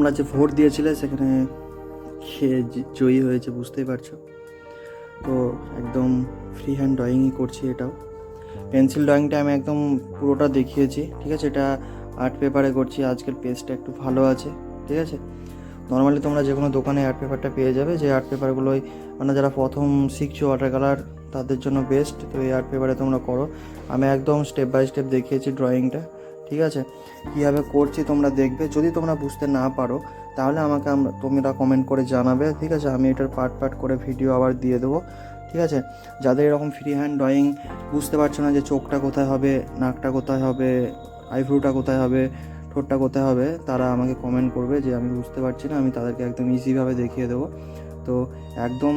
তোমরা যে ভোট দিয়েছিলে সেখানে খেয়ে জয়ী হয়েছে, বুঝতেই পারছো। তো একদম ফ্রি হ্যান্ড ড্রয়িংই করছি। এটাও পেন্সিল ড্রয়িংটা আমি একদম পুরোটা দেখিয়েছি, ঠিক আছে। এটা আর্ট পেপারে করছি, আজকের পেজটা একটু ভালো আছে, ঠিক আছে। নর্মালি তোমরা যে কোনো দোকানে আর্ট পেপারটা পেয়ে যাবে, যে আর্ট পেপারগুলোই মানে যারা প্রথম শিখছো ওয়াটার কালার তাদের জন্য বেস্ট। তো এই আর্ট পেপারে তোমরা করো। আমি একদম স্টেপ বাই স্টেপ দেখিয়েছি ড্রয়িংটা, ঠিক আছে। কীভাবে করছি তোমরা দেখবে। যদি তোমরা বুঝতে না পারো তাহলে আমাকে তোমরা কমেন্ট করে জানাবে, ঠিক আছে। আমি এটার পার্ট পার্ট করে ভিডিও আবার দিয়ে দেবো, ঠিক আছে। যাদের এরকম ফ্রি হ্যান্ড ড্রয়িং বুঝতে পারছো না যে চোখটা কোথায় হবে, নাকটা কোথায় হবে, আইব্রোটা কোথায় হবে, ঠোঁটটা কোথায় হবে, তারা আমাকে কমেন্ট করবে যে আমি বুঝতে পারছি না, আমি তাদেরকে একদম ইজিভাবে দেখিয়ে দেবো। তো একদম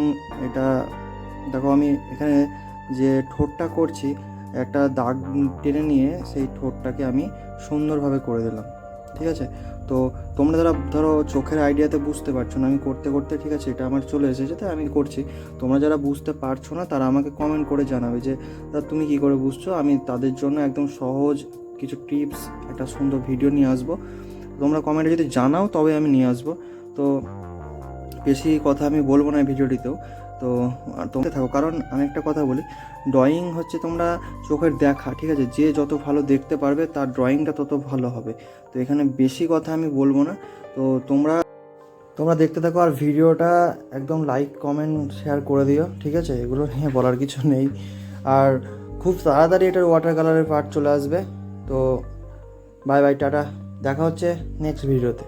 এটা দেখো, আমি এখানে যে ঠোঁটটা করছি একটা দাগ টেনে নিয়ে সেই ঠোঁটটাকে আমি সুন্দরভাবে করে দিলাম, ঠিক আছে। তো তোমরা যারা ধরো চোখের আইডিয়াতে বুঝতে পারছো না, আমি করতে করতে ঠিক আছে এটা আমার চলে এসেছে তাই আমি করছি। তোমরা যারা বুঝতে পারছো না তারা আমাকে কমেন্ট করে জানাবে যে তুমি কী করে বুঝছো। আমি তাদের জন্য একদম সহজ কিছু টিপস, একটা সুন্দর ভিডিও নিয়ে আসবো। তোমরা কমেন্টে যদি জানাও তবে আমি নিয়ে আসবো। তো বেশি কথা আমি বলবো না এই ভিডিওটিতেও। তো তোমরা থাকো, কারণ আমি একটা কথা বলি, ড্রয়িং হচ্ছে তোমরা চোখের দেখা, ঠিক আছে। যে যত ভালো দেখতে পারবে তার ড্রয়িংটা তত ভালো হবে। তো এখানে বেশি কথা আমি বলবো না। তো তোমরা দেখতে থাকো, আর ভিডিওটা একদম লাইক কমেন্ট শেয়ার করে দিও, ঠিক আছে। এগুলো নিয়ে বলার কিছু নেই। আর খুব তাড়াতাড়ি এটার ওয়াটার কালারের পার্ট চলে আসবে। তো বাই বাই, টাটা, দেখা হচ্ছে নেক্সট ভিডিওতে।